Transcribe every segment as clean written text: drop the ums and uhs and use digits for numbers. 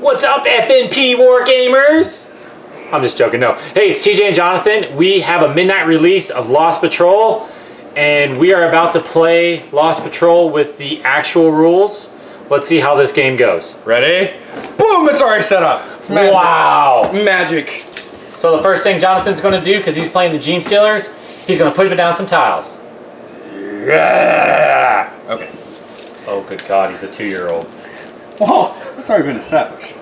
What's up, FNP Wargamers? I'm just joking, no. Hey, it's TJ and Jonathan. We have a midnight release of Lost Patrol, and we are about to play Lost Patrol with the actual rules. Let's see how this game goes. Ready? Boom! It's already set up. It's magic. Wow! It's magic. So the first thing Jonathan's going to do, because he's playing the Gene Stealers, he's going to put down some tiles. Yeah. Okay. Oh, good God, he's a 2-year-old. Whoa, that's already been established.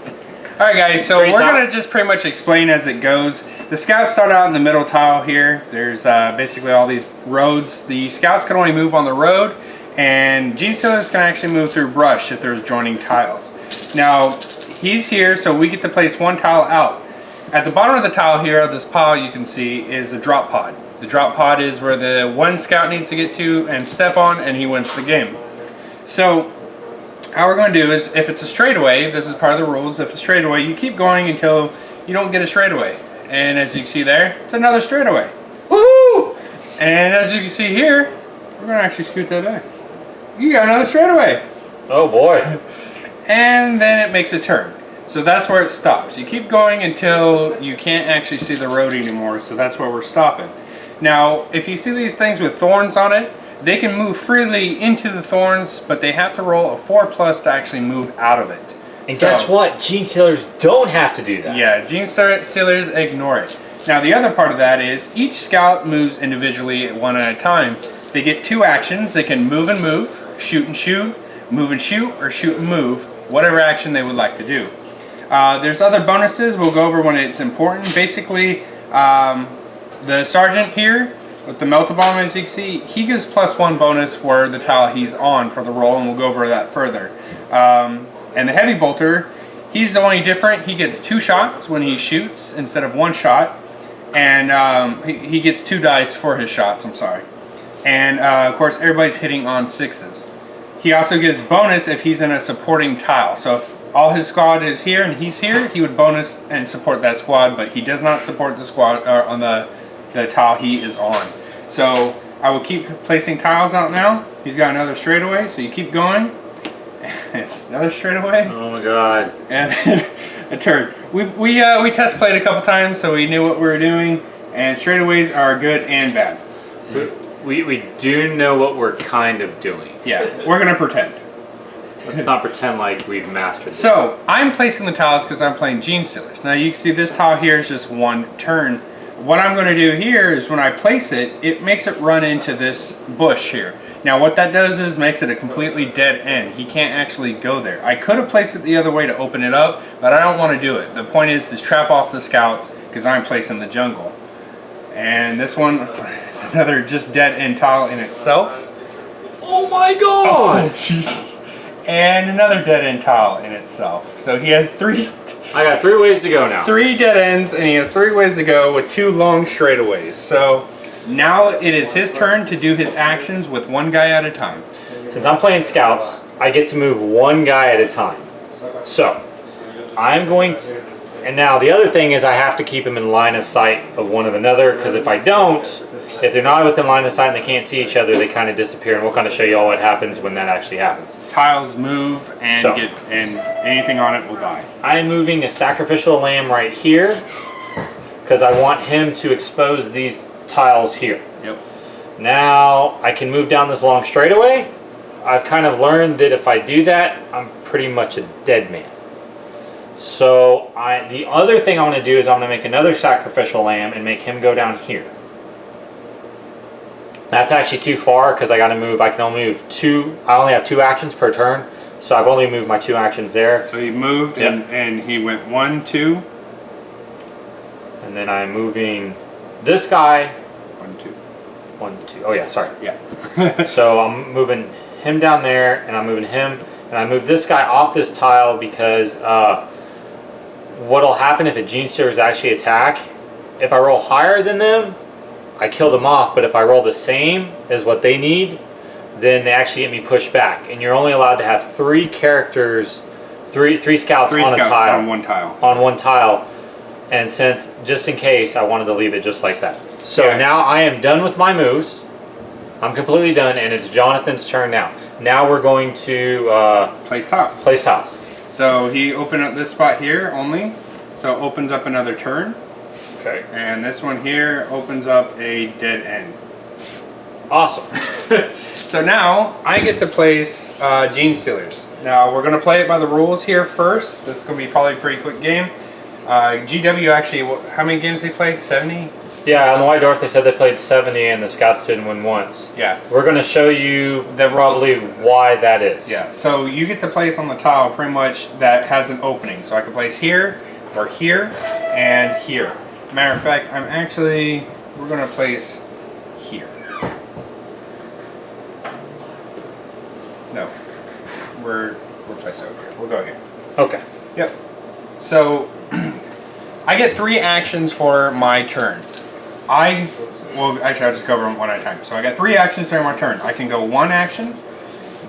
Alright guys, so we're going to just pretty much explain as it goes. The scouts start out in the middle tile here. There's basically all these roads. The scouts can only move on the road, and Gene Stealers can actually move through brush if there's joining tiles. Now, he's here, so we get to place one tile out. At the bottom of the tile here, of this pile you can see, is a drop pod. The drop pod is where the one scout needs to get to and step on, and he wins the game. So, how we're going to do is, if it's a straightaway, this is part of the rules, if it's a straightaway, you keep going until you don't get a straightaway. And as you can see there, it's another straightaway. Woohoo! And as you can see here, we're going to actually scoot that back. You got another straightaway. Oh boy. And then it makes a turn. So that's where it stops. You keep going until you can't actually see the road anymore, so that's where we're stopping. Now, if you see these things with thorns on it, they can move freely into the thorns, but they have to roll a 4+ to actually move out of it. And guess what? Gene Stealers don't have to do that. Yeah, Gene Stealers ignore it. Now, the other part of that is each scout moves individually one at a time. They get 2 actions. They can move and move, shoot and shoot, move and shoot, or shoot and move, whatever action they would like to do. There's other bonuses we'll go over when it's important. Basically, the sergeant here with the melta bomb, as you can see, he gives +1 bonus for the tile he's on for the roll, and we'll go over that further. And the heavy bolter, he's the only different. He gets 2 shots when he shoots instead of 1 shot, and he gets 2 dice for his shots. I'm sorry. And of course, everybody's hitting on 6s. He also gives bonus if he's in a supporting tile. So if all his squad is here and he's here, he would bonus and support that squad, but he does not support the squad on the tile he is on. So I will keep placing tiles out now. He's got another straightaway, so you keep going. It's another straightaway. Oh my God. And then a turn. We test played a couple times, so we knew what we were doing, and straightaways are good and bad. We do know what we're kind of doing. Yeah, we're gonna pretend. Let's not pretend like we've mastered this. So, I'm placing the tiles because I'm playing Gene Stealers. Now you can see this tile here is just 1 turn. What I'm going to do here is when I place it, it makes it run into this bush here. Now what that does is makes it a completely dead end. He can't actually go there. I could have placed it the other way to open it up, but I don't want to do it. The point is to trap off the scouts because I'm placing the jungle. And this one is another just dead end tile in itself. Oh my God! Oh jeez. And another dead end tile in itself. So he has 3. I got 3 ways to go now. 3 dead ends, and he has 3 ways to go with 2 long straightaways. So now it is his turn to do his actions with 1 guy at a time. Since I'm playing scouts, I get to move 1 guy at a time. So I'm going to, and now the other thing is I have to keep them in line of sight of one of another, because if I don't, if they're not within line of sight and they can't see each other, they kind of disappear, and we'll kind of show you all what happens when that actually happens. Tiles move and and anything on it will die. I'm moving a sacrificial lamb right here because I want him to expose these tiles here. Yep. Now I can move down this long straightaway. I've kind of learned that if I do that, I'm pretty much a dead man. So the other thing I want to do is I'm going to make another sacrificial lamb and make him go down here. That's actually too far because I got to move. I can only move 2. I only have 2 actions per turn, so I've only moved my 2 actions there. So he moved, and he went 1, 2. And then I'm moving this guy. 1, 2. 1, 2. Oh yeah, sorry. Yeah. So I'm moving him down there, and I'm moving him, and I move this guy off this tile because what'll happen if a Gene Stealers actually attack? If I roll higher than them, I kill them off, but if I roll the same as what they need, then they actually get me pushed back. And you're only allowed to have 3 characters, 3 scouts on a tile. On 1 tile. On 1 tile. And since, just in case, I wanted to leave it just like that. So now I am done with my moves. I'm completely done, and it's Jonathan's turn now. Now we're going to place tiles. Place tiles. So he opened up this spot here only. So it opens up another turn. Okay. And this one here opens up a dead end. Awesome. So now I get to place Gene Stealers. Now we're going to play it by the rules here first. This is going to be probably a pretty quick game. GW actually, how many games they played? 70? Yeah, on the White Dwarf they said they played 70 and the Scouts didn't win once. Yeah. We're going to show you probably why that is. Yeah, so you get to place on the tile pretty much that has an opening. So I can place here, or here, and here. Matter of fact, we're going to place here. No, we're placed over here. We'll go here. Okay. Yep. So I get 3 actions for my turn. Well, actually, I'll just cover them one at a time. So I got 3 actions during my turn. I can go 1 action,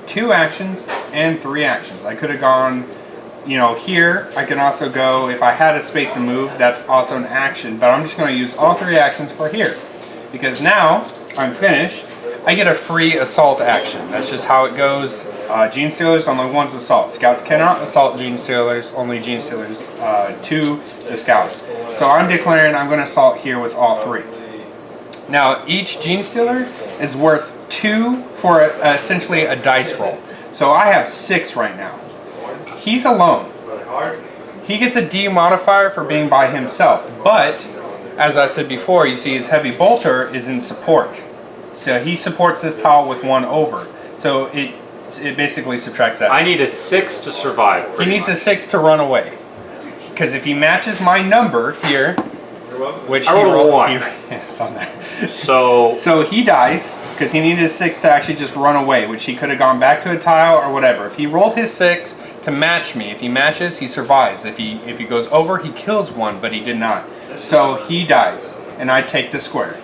2 actions, and 3 actions. I could have gone, here. I can also go, if I had a space to move, that's also an action. But I'm just going to use all 3 actions for here. Because now I'm finished. I get a free assault action. That's just how it goes. Gene Stealers, only one's assault. Scouts cannot assault Gene Stealers, only Gene Stealers to the Scouts. So I'm declaring I'm going to assault here with all 3. Now each Gene Stealer is worth 2 for essentially a dice roll. So I have 6 right now. He's alone. He gets a D modifier for being by himself, but as I said before, you see his heavy bolter is in support. So he supports this tile with 1 over. So it basically subtracts that. I need a 6 to survive. He needs a 6 to run away. Because if he matches my number here, which I rolled a 1. It's on there. So he dies because he needed a 6 to actually just run away, which he could have gone back to a tile or whatever. If he rolled his 6 to match me, if he matches, he survives. If he goes over, he kills 1, but he did not. So he dies, and I take the square.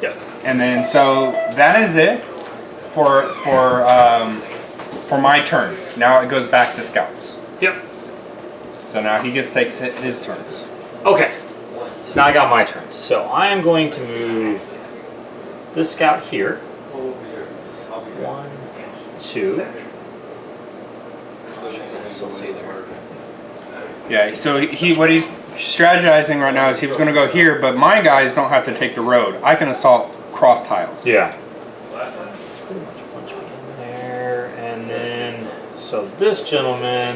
Yes. And then so that is it for my turn. Now it goes back to Scouts. Yep. So now he takes his turns. Okay. So now I got my turn. So I am going to move this Scout here. 1, 2. I can still see there. Yeah. So what he's strategizing right now is he was going to go here, but my guys don't have to take the road. I can assault cross tiles. Yeah. Pretty much punch me in there, and then so this gentleman,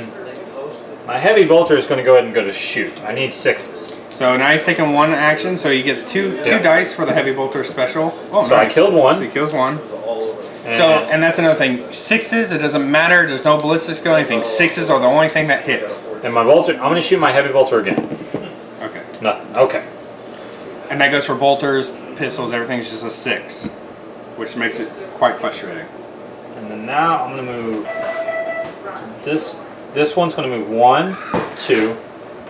my heavy bolter is going to go ahead and go to shoot. I need 6s. So now he's taking 1 action, so he gets two dice for the heavy bolter special. Oh, so nice. I killed 1. So he kills 1. And that's another thing. 6s, it doesn't matter. There's no ballistic skill, anything. 6s are the only thing that hit. And my bolter, I'm going to shoot my heavy bolter again. Okay. Nothing. Okay. And that goes for bolters, pistols, everything's just a 6, which makes it quite frustrating. And then now I'm going to move this. This one's going to move 1, 2,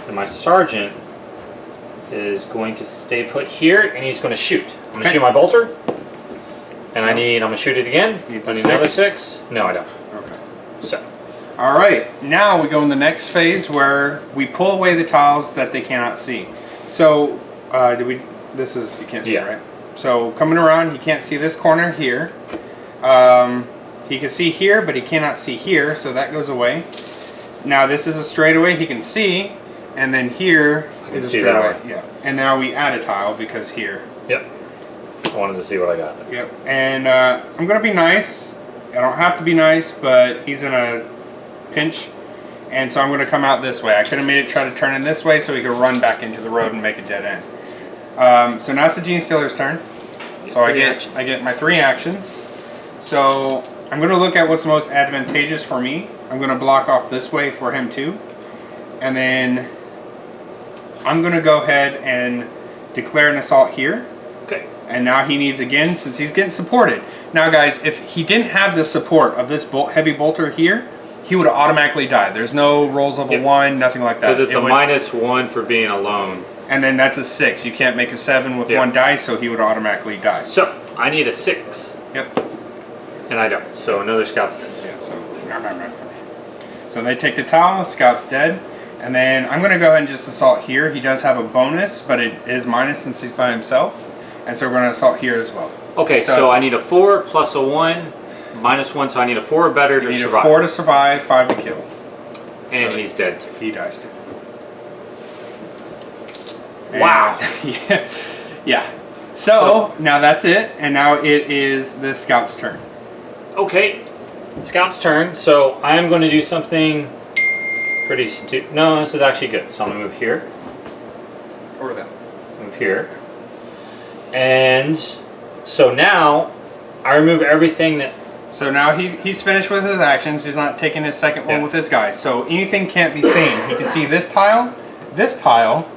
and my sergeant is going to stay put here, and he's going to shoot. I'm going to shoot my bolter, and I'm going to shoot it again. I need another 6. No, I don't. Okay. So. All right, now we go in the next phase where we pull away the tiles that they cannot see. So, this is, you can't see it, right? So, coming around, you can't see this corner here. He can see here, but he cannot see here, so that goes away. Now, this is a straightaway he can see, and then here is a straightaway. Yeah, and now we add a tile because here. Yep. I wanted to see what I got there. Yep, and I'm going to be nice. I don't have to be nice, but he's in a pinch, and so I'm going to come out this way. I could have made it try to turn in this way so he could run back into the road and make a dead end. So now it's the Gene Stealer's turn. So I get my 3 actions. So I'm going to look at what's the most advantageous for me. I'm going to block off this way for him too, and then I'm going to go ahead and declare an assault here. Okay. And now he needs again, since he's getting supported. Now guys, if he didn't have the support of this heavy bolter here, he would automatically die. There's no rolls of a 1, nothing like that. Because it's a -1 for being alone. And then that's a 6. You can't make a 7 with 1 dice, so he would automatically die. So, I need a 6. Yep. And I don't. So another Scout's dead. Yeah, so they take the tile, Scout's dead. And then I'm going to go ahead and just assault here. He does have a bonus, but it is minus since he's by himself. And so we're going to assault here as well. Okay, so I need a 4 plus a 1, -1, so I need a 4 or better to survive. You need a 4 to survive, 5 to kill. And so he's dead too. He dies too. Wow. Yeah. Yeah. So now that's it, and now it is the scout's turn. Okay, scout's turn. So I am going to do something pretty stupid. No, this is actually good. So I'm going to move here. Or that. Move here. And so now I remove everything that. So now he's finished with his actions. He's not taking his second one with this guy. So anything can't be seen. He can see this tile,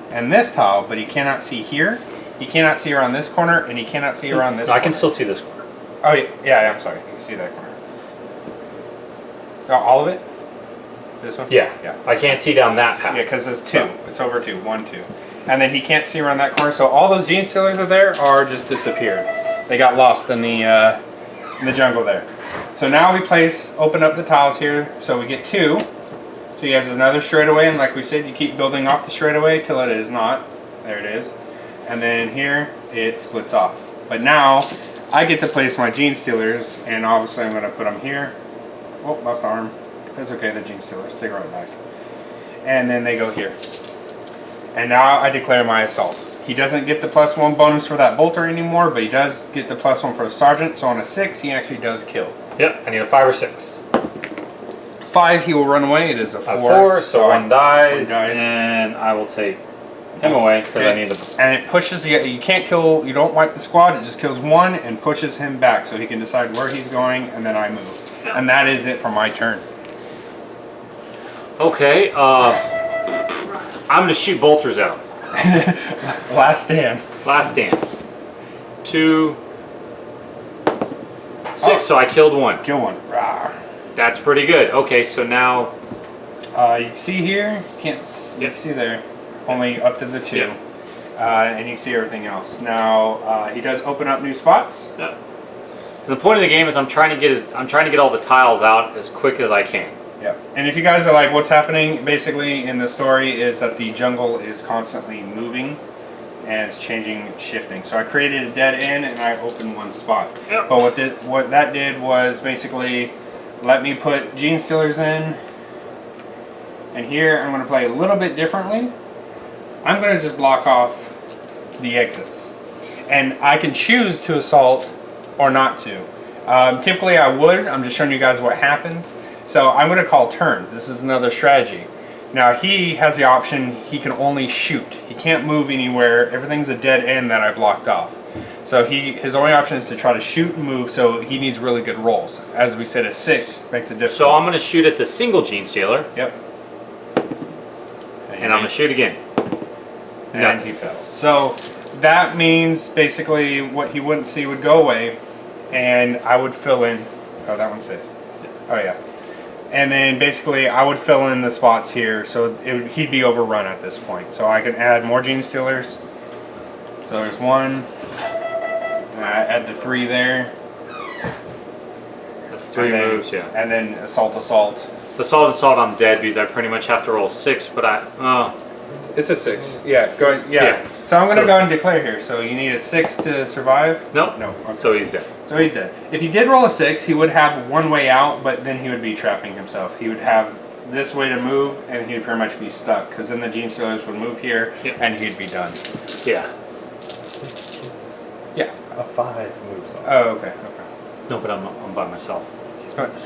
and this tile, but he cannot see here. He cannot see around this corner, and he cannot see around this corner. I can still see this corner. Oh, yeah, I'm sorry. You can see that corner. All of it? This one? Yeah. Yeah. I can't see down that path. Yeah, because it's 2. It's over 2. 1, 2. And then he can't see around that corner. So all those gene stealers are there are just disappeared. They got lost in the jungle there. So now we open up the tiles here. So we get 2. So he has another straightaway. And like we said, you keep building off the straightaway till it is not. There it is. And then here it splits off. But now I get to place my gene stealers, and obviously I'm going to put them here. Oh, lost the arm. That's okay, the gene stealers. They go right back. And then they go here. And now I declare my assault. He doesn't get the +1 bonus for that bolter anymore, but he does get the +1 for the sergeant. So on a 6, he actually does kill. Yep, I need a 5 or 6. 5, he will run away. It is a 4. A 4, so one dies, one dies, and I will take him away because I need the. And it pushes you can't kill. You don't wipe the squad. It just kills 1 and pushes him back, so he can decide where he's going, and then I move. And that is it for my turn. Okay, I'm gonna shoot bolters out. Last stand. Last stand. 2, 6. So I killed 1. Kill 1. Rah. That's pretty good. Okay, so now. You can see here. Can't you see there? Only up to the 2. Yep. And you can see everything else. Now he does open up new spots. Yeah. The point of the game is I'm trying to get all the tiles out as quick as I can. Yeah. And if you guys are like, what's happening basically in the story is that the jungle is constantly moving and it's changing, shifting. So I created a dead end and I opened 1 spot. Yep. But what that did was basically let me put gene stealers in. And here I'm going to play a little bit differently. I'm going to just block off the exits. And I can choose to assault or not to. Typically I would. I'm just showing you guys what happens. So I'm going to call turn. This is another strategy. Now he has the option, he can only shoot. He can't move anywhere. Everything's a dead end that I blocked off. So his only option is to try to shoot and move, so he needs really good rolls. As we said, a 6 makes it difficult. So I'm going to shoot at the single gene stealer. Yep. And I'm going to shoot again. And he fails. So that means basically what he wouldn't see would go away, and I would fill in. Oh, that one stays. Oh yeah. And then basically I would fill in the spots here, so he'd be overrun at this point. So I can add more gene stealers. So there's 1. And I add the 3 there. That's 3 moves, yeah. And then assault. Assault, I'm dead because I pretty much have to roll 6, but It's a 6. Yeah, go ahead. Yeah. So I'm going to go and declare here. So you need a 6 to survive? Nope. No. Okay. So he's dead. So he's dead. If he did roll a 6, he would have 1 way out, but then he would be trapping himself. He would have this way to move, and he would pretty much be stuck, because then the gene stealers would move here, and he'd be done. Yeah. 6 kills. Yeah. A 5 moves on. Oh, okay. No, but I'm by myself. He's got the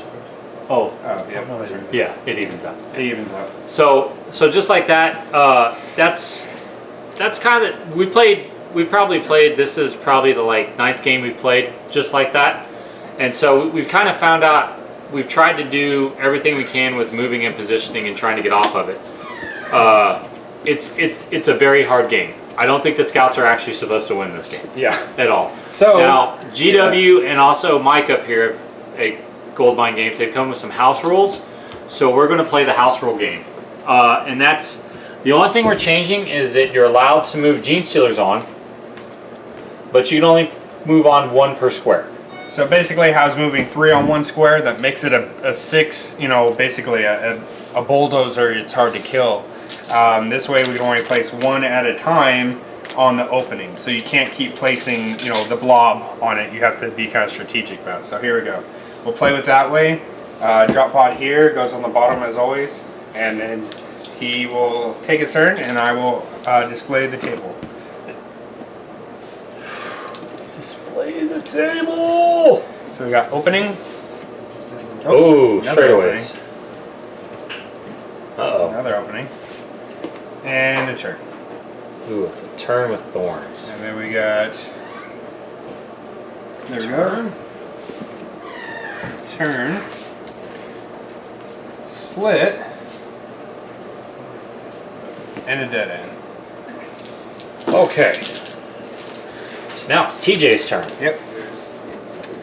Oh. Oh, yeah. no, that's right. Yeah, it evens out. It evens out. So just like that, that's kind of we probably played. This is probably the 9th game we played just like that, and so we've kind of found out. We've tried to do everything we can with moving and positioning and trying to get off of it. It's a very hard game. I don't think the scouts are actually supposed to win this game. Yeah. At all. So now GW and also Mike up here at Goldmine Games, they've come with some house rules. So we're going to play the house rule game, and that's the only thing we're changing is that you're allowed to move gene stealers on, but you can only move on 1 per square. So basically, I was moving 3 on 1 square. That makes it a 6. You know, basically a bulldozer. It's hard to kill. This way, we can only place 1 at a time on the opening. So you can't keep placing, the blob on it. You have to be kind of strategic about it. So here we go. We'll play with that way. Drop pod here goes on the bottom as always. And then he will take his turn, and I will display the table. Display the table! So we got opening. Oh, another straightaways. Uh-oh. Another opening. And a turn. Ooh, it's a turn with thorns. And then we got... There we go. Turn. Split. And a dead end. Okay. So now it's TJ's turn. Yep.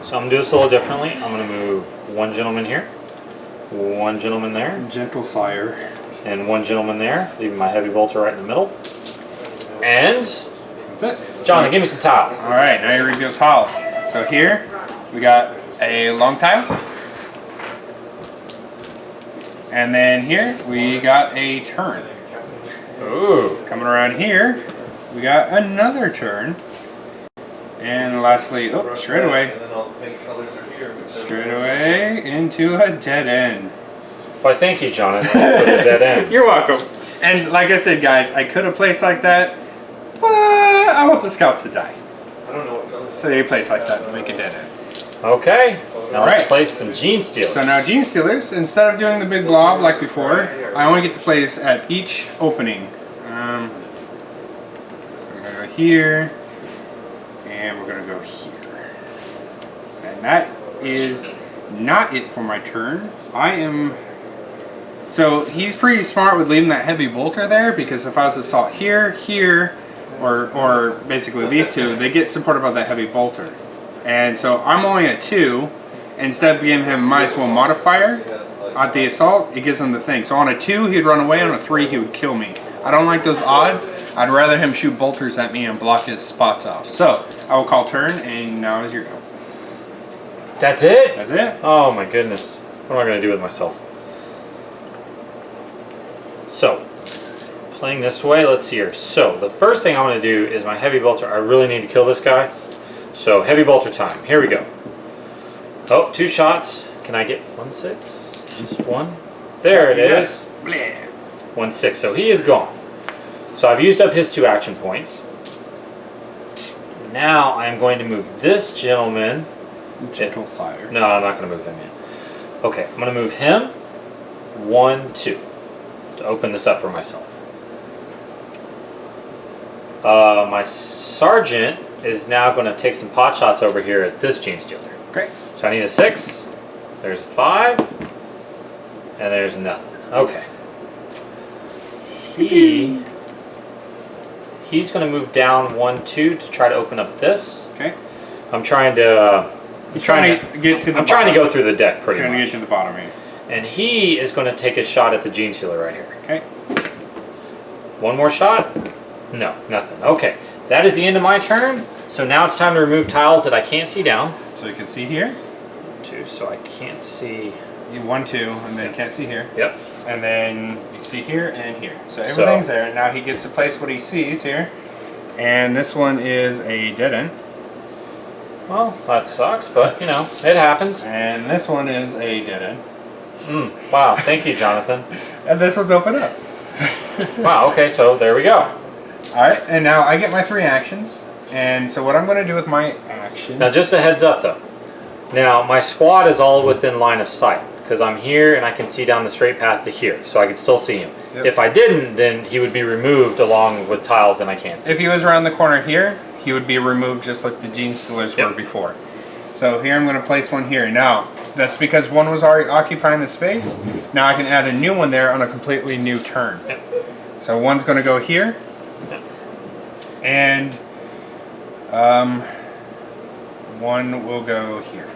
So I'm going to do this a little differently. I'm going to move one gentleman here, one gentleman there, Gentle sire. and one gentleman there, leaving my heavy bolter right in the middle. And, That's it. Jonathan, give me some tiles. Alright, now you reveal tiles. So here, we got a long tile. And then here, we got a turn. Ooh. Coming around here, we got another turn. And lastly, oh, straight away. And then all the pink colors are here. Straight away into a dead end. Why, thank you, Jonathan, for the dead end. You're welcome. And like I said, guys, I could have placed like that, but I want the scouts to die. I don't know what color. So you place like that to make a dead end. Okay. Now let's Alright. place some gene stealers. So now Gene Stealers, instead of doing the big blob like before, I only get to place at each opening. We're going to go here, and we're going to go here. And that is not it for my turn. So he's pretty smart with leaving that heavy bolter there, because if I was to assault here, here, or basically these two, they get supported by that heavy bolter. And so I'm only at 2. Instead of giving him -1 modifier at the assault, it gives him the thing. So on a 2, he'd run away. On a 3, he would kill me. I don't like those odds. I'd rather him shoot bolters at me and block his spots off. So I will call turn, and now is your go. That's it? That's it. Oh my goodness. What am I going to do with myself? So, playing this way, let's see here. So, the first thing I want to do is my heavy bolter. I really need to kill this guy. So, heavy bolter time. Here we go. Oh, 2 shots. Can I get 1/6? Just one? There it is. 1/6. So, he is gone. So, I've used up his 2 action points. Now, I'm going to move this gentleman. Gentle sire. No, I'm not going to move him yet. Okay, I'm going to move him 1, 2 to open this up for myself. My sergeant is now going to take some pot shots over here at this gene stealer. Great. So I need a 6. There's a 5. And there's nothing. Okay. He's going to move down 1, 2 to try to open up this. Okay. I'm trying to. He's trying to get to the. I'm trying to go through the deck pretty Trying to much. get to the bottom here. And he is going to take a shot at the gene stealer right here. Okay. One more shot? No, nothing. Okay, that is the end of my turn. So now it's time to remove tiles that I can't see down. So you can see here. 2, so I can't see. You 1, 2, and then can't see here. Yep. And then you can see here and here. So everything's there. Now he gets to place what he sees here. And this one is a dead end. Well, that sucks, but you know, it happens. And this one is a dead end. Wow, thank you, Jonathan. And this one's open up. Wow, okay, so there we go. Alright, and now I get my 3 actions. And so what I'm going to do with my actions... Now just a heads up though. Now my squad is all within line of sight because I'm here and I can see down the straight path to here, so I can still see him. Yep. If I didn't, then he would be removed along with tiles and I can't see. If he was around the corner here, he would be removed just like the gene stealers were before. So here I'm going to place one here. Now, that's because one was already occupying the space. Now I can add a new one there on a completely new turn. Yep. So one's going to go here. Yep. And one will go here.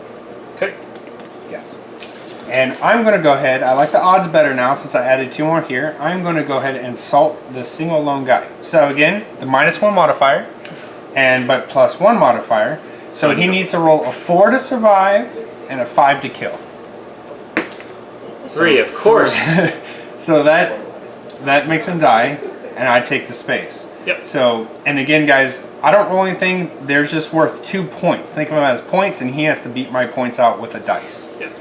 Okay. Yes. And I'm going to go ahead, I like the odds better now since I added 2 more here. I'm going to go ahead and salt the single lone guy. So again, the -1 modifier, but +1 modifier. So he needs to roll a 4 to survive and a 5 to kill. 3, of course. So that makes him die, and I take the space. Yep. So, and again, guys, I don't roll anything. There's just worth 2 points. Think of them as points, and he has to beat my points out with a dice. Yep.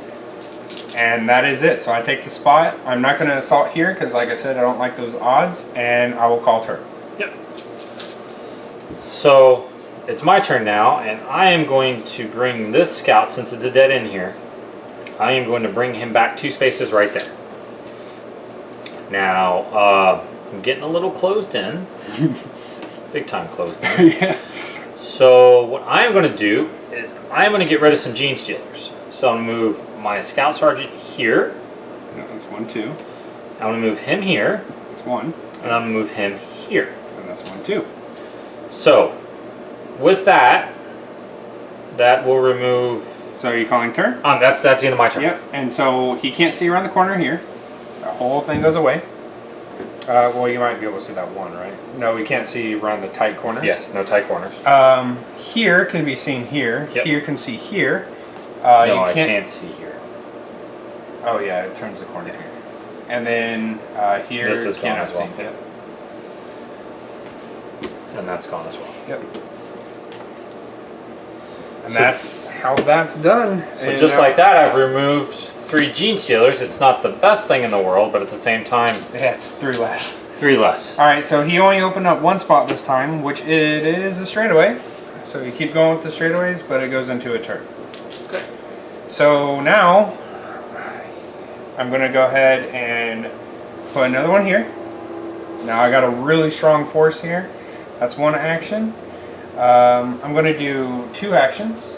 And that is it. So I take the spot. I'm not going to assault here because, like I said, I don't like those odds, and I will call turn. Yep. So it's my turn now, and I am going to bring this scout, since it's a dead end here, I am going to bring him back 2 spaces right there. Now, I'm getting a little closed in. Big time closed in. Yeah. So what I'm going to do is I'm going to get rid of some Gene Stealers. So I'm going to move my Scout Sergeant here. No, that's 1, 2. I'm going to move him here. That's 1. And I'm going to move him here. And that's 1, 2. So with that, that will remove... So are you calling turn? That's the end of my turn. Yep. And so he can't see around the corner here. The whole thing goes away. Well, you might be able to see that 1, right? No, we can't see around the tight corners. Yeah, no tight corners. Here can be seen here. Yep. Here can see here. No, you I can't see here. Oh yeah, it turns the corner here. And then here This is gone cannot as well. see. Yep. And that's gone as well. Yep. And that's how that's done. So And just now- like that, I've removed 3 Gene Stealers. It's not the best thing in the world, but at the same time, Yeah, it's 3 less. 3 less. Alright, so he only opened up 1 spot this time, which it is a straightaway. So you keep going with the straightaways, but it goes into a turn. Okay. So now, I'm going to go ahead and put another one here. Now I got a really strong force here. That's 1 action. I'm going to do 2 actions.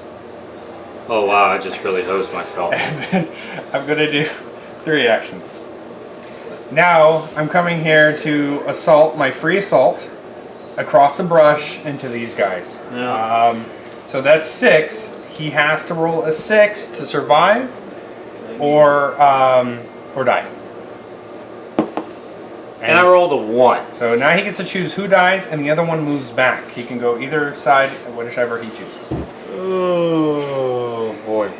Oh wow, I just really hosed myself. And then I'm going to do 3 actions. Now I'm coming here to assault my free assault across the brush into these guys. Yeah. So that's 6. He has to roll a 6 to survive, or die. And I rolled a 1. So now he gets to choose who dies, and the other one moves back. He can go either side, whichever he chooses. Oh boy.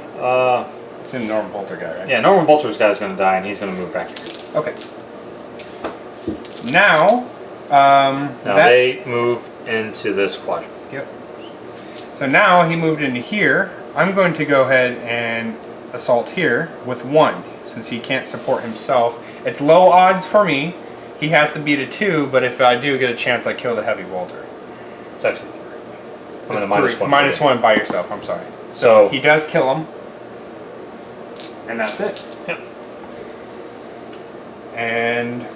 It's in Norman Bolter guy, right? Yeah, Norman Bolter's guy's gonna die, and he's gonna move back here. Okay. Now, Now they move into this quadrant. Yep. So now he moved into here. I'm going to go ahead and assault here with 1, since he can't support himself. It's low odds for me. He has to beat a 2, but if I do get a chance, I kill the heavy bolter. It's actually 3. I'm It's gonna three. -1. Minus 1 by yourself, I'm sorry. So He does kill him. And that's it. Yep. And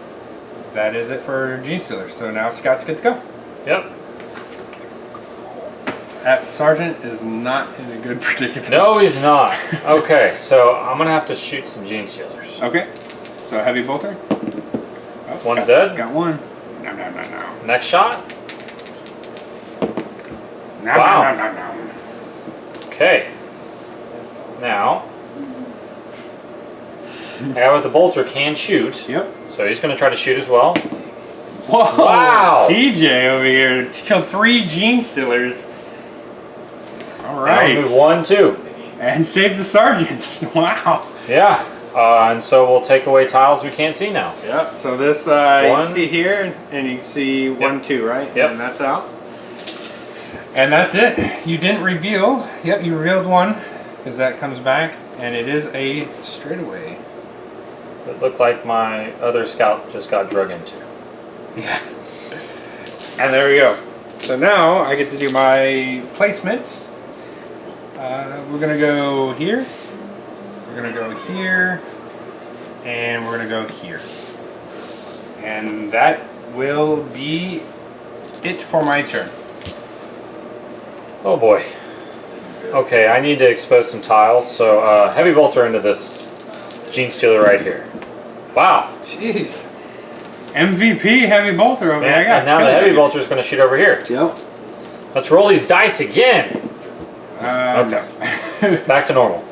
that is it for Gene Stealers. So now Scouts get to go. Yep. That Sergeant is not in a good predicament. No, he's not. Okay, so I'm gonna have to shoot some Gene Stealers. Okay. So heavy bolter. Oh, One's dead. Got 1. No. Next shot. No, Wow. no. Okay. Now, the guy with the bolter can shoot, Yep. so he's gonna try to shoot as well. Whoa! Wow. CJ over here killed 3 Gene Stealers. All Now right. move 1, 2. And saved the Sergeant. Wow. Yeah. And so we'll take away tiles we can't see now. Yep. So this you 1. can see here, and you can see 1, 2, right? Yep. And that's out. And that's it. You didn't reveal. Yep, you revealed 1, because that comes back, and it is a straightaway. It looked like my other scout just got drug into. Yeah. And there we go. So now I get to do my placements. We're gonna go here. We're gonna go here, and we're gonna go here. And that will be it for my turn. Oh boy. Okay, I need to expose some tiles, so heavy bolter into this Gene Stealer right here. Wow. Jeez. MVP heavy bolter over there. I got and now the heavy bolter is going to shoot over here. Yep. Let's roll these dice again. Okay. Back to normal.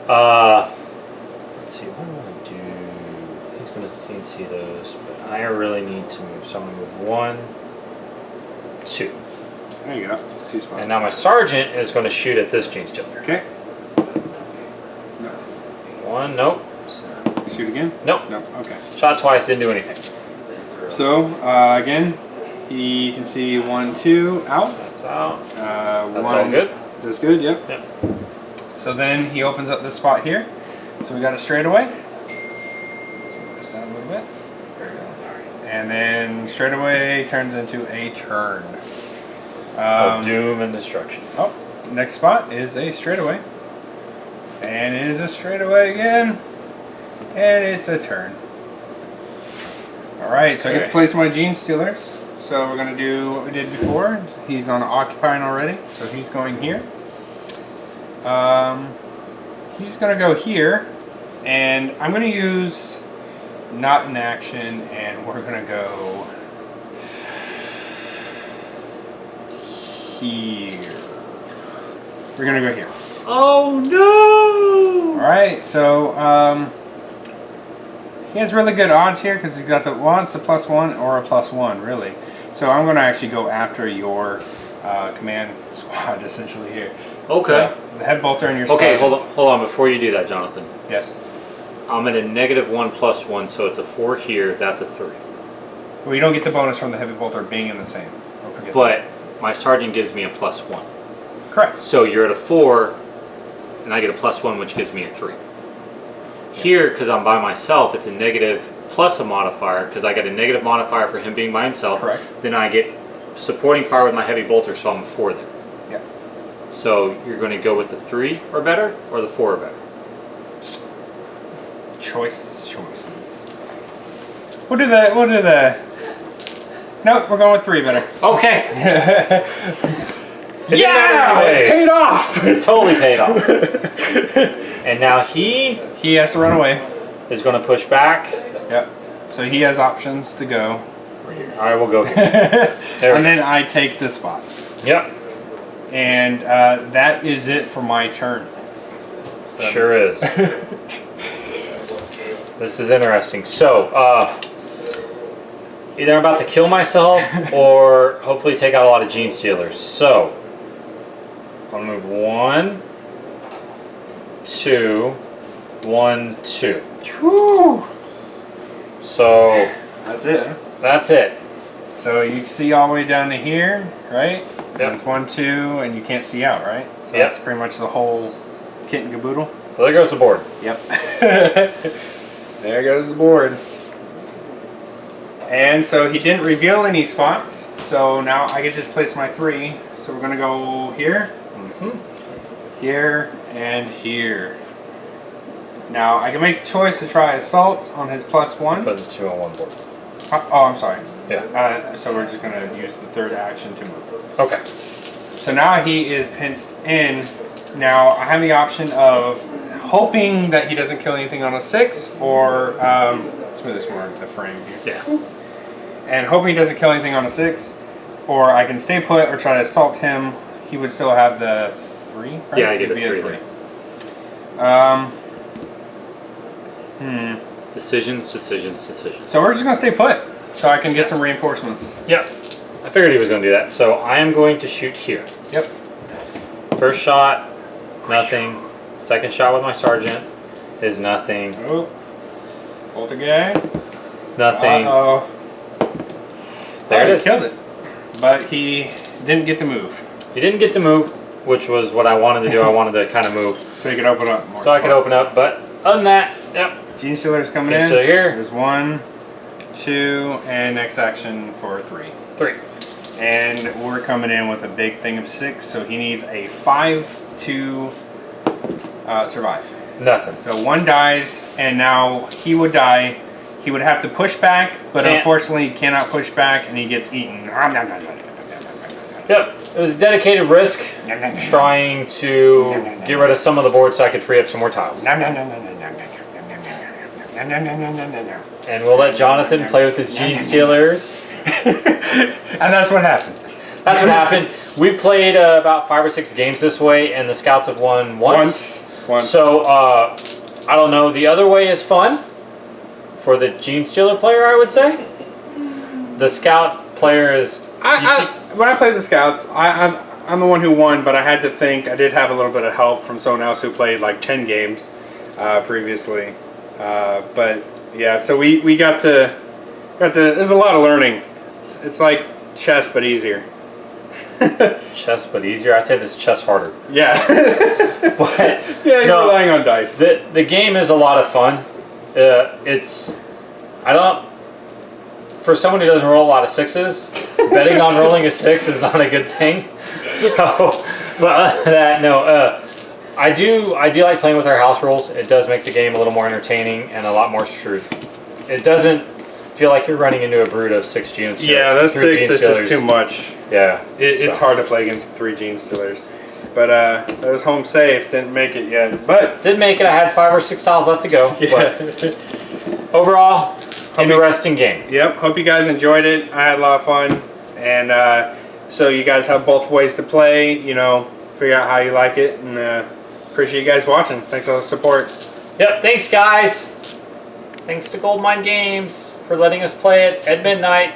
Let's see, what do I want to do? He's going to need to see those, but I really need to move. So I'm going to move 1, 2. There you go. Just 2 spots. And now my sergeant is going to shoot at this Gene Stealer. Okay. 1, nope. Shoot again? Nope. No. Okay. Shot twice, didn't do anything. So again, he can see 1, 2 out. That's out. That's all good? That's good. Yep. Yep. So then he opens up this spot here. So we got a straightaway. Let's move this down a little bit. There we go. And then straightaway turns into a turn. Of doom and destruction. Oh, next spot is a straightaway. And it is a straightaway again. And it's a turn. Alright, so I get to place my Gene Stealers. So we're going to do what we did before. He's on Occupying already, so he's going here. He's going to go here. And I'm going to use not an action, and we're going to go here. We're going to go here. Oh no! Alright, so he has really good odds here because he's got the once a +1 or a +1, really. So I'm going to actually go after your command squad essentially here. Okay. So, the head bolter and your Okay, sergeant. hold on. Before you do that, Jonathan. Yes. I'm at a -1 +1, so it's a 4 here. That's a 3. Well, you don't get the bonus from the heavy bolter being in the same. Don't forget. But my sergeant gives me a +1. Correct. So you're at a 4, and I get a +1, which gives me a 3. Here, because I'm by myself, it's a negative plus a modifier, because I get a negative modifier for him being by himself. Correct. Then I get supporting fire with my heavy bolter, so I'm a 4 there. Yep. So you're going to go with the 3 or better, or the 4 or better? Choices. We'll do the. Nope, we're going with 3 better. Okay. Yeah! It paid off! It totally paid off. And now he He has to run away. is going to push back. Yep. So he has options to go. All right, we'll go here. There we And then I take this spot. Yep. And that is it for my turn. So, Sure is. This is interesting. So, either I'm about to kill myself or hopefully take out a lot of Gene Stealers. So, I'll move 1, 2, 1, 2. Whew. So, That's it. Huh? that's it. So you can see all the way down to here, right? Yep. It's 1, 2, and you can't see out, right? So Yep. that's pretty much the whole kit and caboodle. So there goes the board. Yep. There goes the board. And so he didn't reveal any spots, so now I can just place my 3. So we're gonna go here, here, and here. Now I can make the choice to try assault on his +1. Put the 2 on one board. Oh, I'm sorry. Yeah. So we're just gonna use the 3rd action to move. Okay. So now he is pinched in. Now I have the option of hoping that he doesn't kill anything on a 6, or let's move this more into frame here. Yeah. And hoping he doesn't kill anything on a 6, or I can stay put or try to assault him. He would still have the 3, right? Yeah, I get It'd a be 3. Decisions. So we're just gonna stay put, so I can get some reinforcements. Yep. I figured he was going to do that. So I am going to shoot here. Yep. First shot, nothing. Second shot with my sergeant is nothing. Oh. Bolter guy. Nothing. Uh-oh. There it He is. killed it. But he didn't get to move. He didn't get to move, which was what I wanted to do. I wanted to kind of move So he could open up more so I could spots. open up. But other than that, yep. Gene Stealer's coming Gene in. Stealer here. There's 1, 2, and next action for 3. 3. And we're coming in with a big thing of 6, so he needs a 5 to survive. Nothing. So 1 dies, and now he would die. He would have to push back, but Can't. unfortunately he cannot push back, and he gets eaten. Yep. It was a dedicated risk trying to get rid of some of the board so I could free up some more tiles. And we'll let Jonathan play with his Gene Stealers. And that's what happened. That's what happened. We've played about 5 or 6 games this way, and the Scouts have won once. So, I don't know. The other way is fun for the Gene Stealer player, I would say. The Scout player is... When I played the Scouts, I'm the one who won, but I had to think. I did have a little bit of help from someone else who played like 10 games previously. But yeah, so we got to. There's a lot of learning. It's like chess, but easier. Chess, but easier. I say this chess harder. Yeah. But Yeah, you're no, relying on dice. the game is a lot of fun. For someone who doesn't roll a lot of sixes, betting on rolling a 6 is not a good thing. So, but other than that, no. I do like playing with our house rules. It does make the game a little more entertaining and a lot more shrewd. It doesn't feel like you're running into a brood of 6 Gene Stealers. Yeah, that 6 is just Stealers. too much. Yeah. It's so. hard to play against 3 Gene Stealers. But that was home safe. Didn't make it yet. But Did make it. I had 5 or 6 tiles left to go. yeah. But overall, interesting game. Yep. Hope you guys enjoyed it. I had a lot of fun. And so you guys have both ways to play. You know, figure out how you like it. And appreciate you guys watching. Thanks for the support. Yep. Thanks, guys. Thanks to Goldmine Games for letting us play it at midnight.